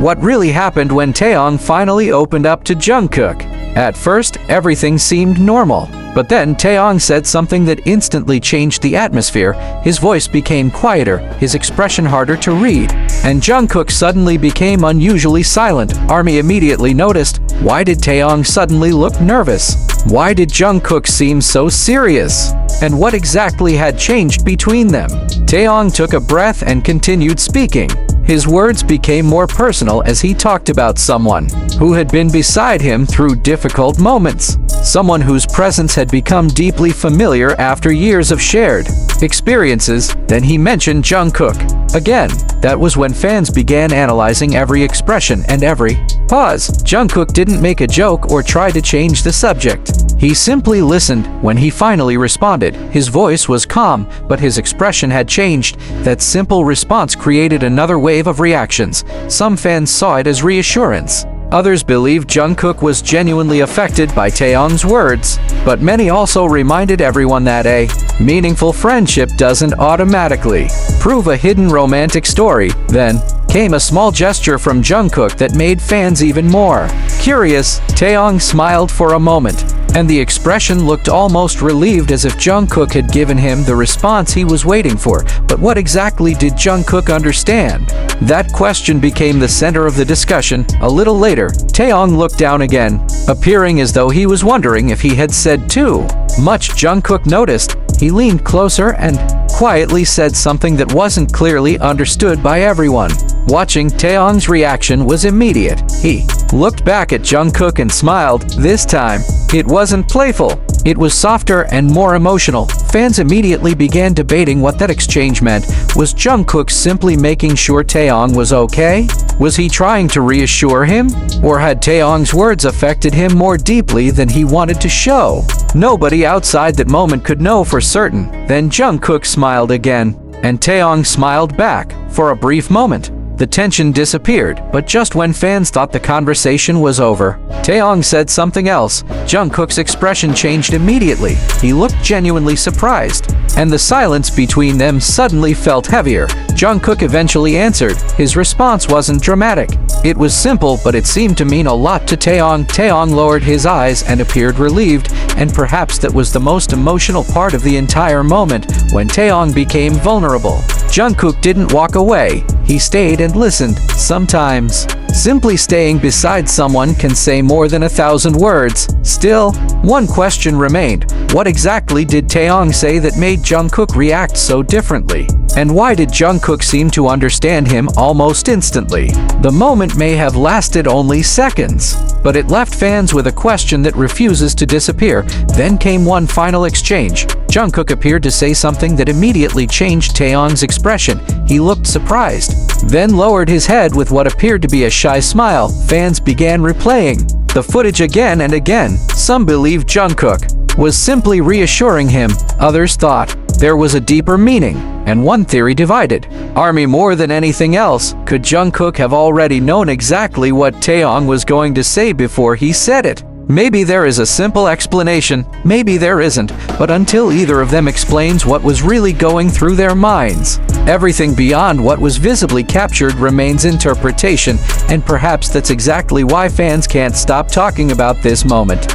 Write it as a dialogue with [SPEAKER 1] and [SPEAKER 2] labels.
[SPEAKER 1] what really happened when Taehyung finally opened up to Jungkook. At first, everything seemed normal, but then Taehyung said something that instantly changed the atmosphere. His voice became quieter, his expression harder to read, and Jungkook suddenly became unusually silent. ARMY immediately noticed. Why did Taehyung suddenly look nervous? Why did Jungkook seem so serious? And what exactly had changed between them? Taehyung took a breath and continued speaking. His words became more personal as he talked about someone who had been beside him through difficult moments, someone whose presence had become deeply familiar after years of shared experiences. Then he mentioned Jungkook. Again, that was when fans began analyzing every expression and every pause. Jungkook didn't make a joke or try to change the subject. He simply listened. When he finally responded, his voice was calm, but his expression had changed. That simple response created another wave of reactions. Some fans saw it as reassurance. Others believed Jungkook was genuinely affected by Taehyung's words, but many also reminded everyone that a meaningful friendship doesn't automatically prove a hidden romantic story. Then came a small gesture from Jungkook that made fans even more curious. Taehyung smiled for a moment, and the expression looked almost relieved, as if Jungkook had given him the response he was waiting for. But what exactly did Jungkook understand? That question became the center of the discussion. A little later, Taehyung looked down again, appearing as though he was wondering if he had said too much. Jungkook noticed. He leaned closer and quietly said something that wasn't clearly understood by everyone. Watching, Taehyung's reaction was immediate. He looked back at Jungkook and smiled. This time, it wasn't playful. It was softer and more emotional. Fans immediately began debating what that exchange meant. Was Jungkook simply making sure Taehyung was okay? Was he trying to reassure him? Or had Taehyung's words affected him more deeply than he wanted to show? Nobody outside that moment could know for certain. Then Jungkook smiled again, and Taehyung smiled back. For a brief moment, the tension disappeared, but just when fans thought the conversation was over, Taehyung said something else. Jungkook's expression changed immediately. He looked genuinely surprised, and the silence between them suddenly felt heavier. Jungkook eventually answered. His response wasn't dramatic. It was simple, but it seemed to mean a lot to Taehyung. Taehyung lowered his eyes and appeared relieved, and perhaps that was the most emotional part of the entire moment, when Taehyung became vulnerable. Jungkook didn't walk away. He stayed and listened. Sometimes, simply staying beside someone can say more than 1,000 words. Still, one question remained. What exactly did Taehyung say that made Jungkook react so differently? And why did Jungkook seem to understand him almost instantly? The moment may have lasted only seconds, but it left fans with a question that refuses to disappear. Then came one final exchange. Jungkook appeared to say something that immediately changed Taehyung's expression. He looked surprised, then lowered his head with what appeared to be a shy smile. Fans began replaying the footage again and again. Some believed Jungkook was simply reassuring him. Others thought there was a deeper meaning, and one theory divided ARMY more than anything else. Could Jungkook have already known exactly what Taehyung was going to say before he said it? Maybe there is a simple explanation, maybe there isn't, but until either of them explains what was really going through their minds, everything beyond what was visibly captured remains interpretation, and perhaps that's exactly why fans can't stop talking about this moment.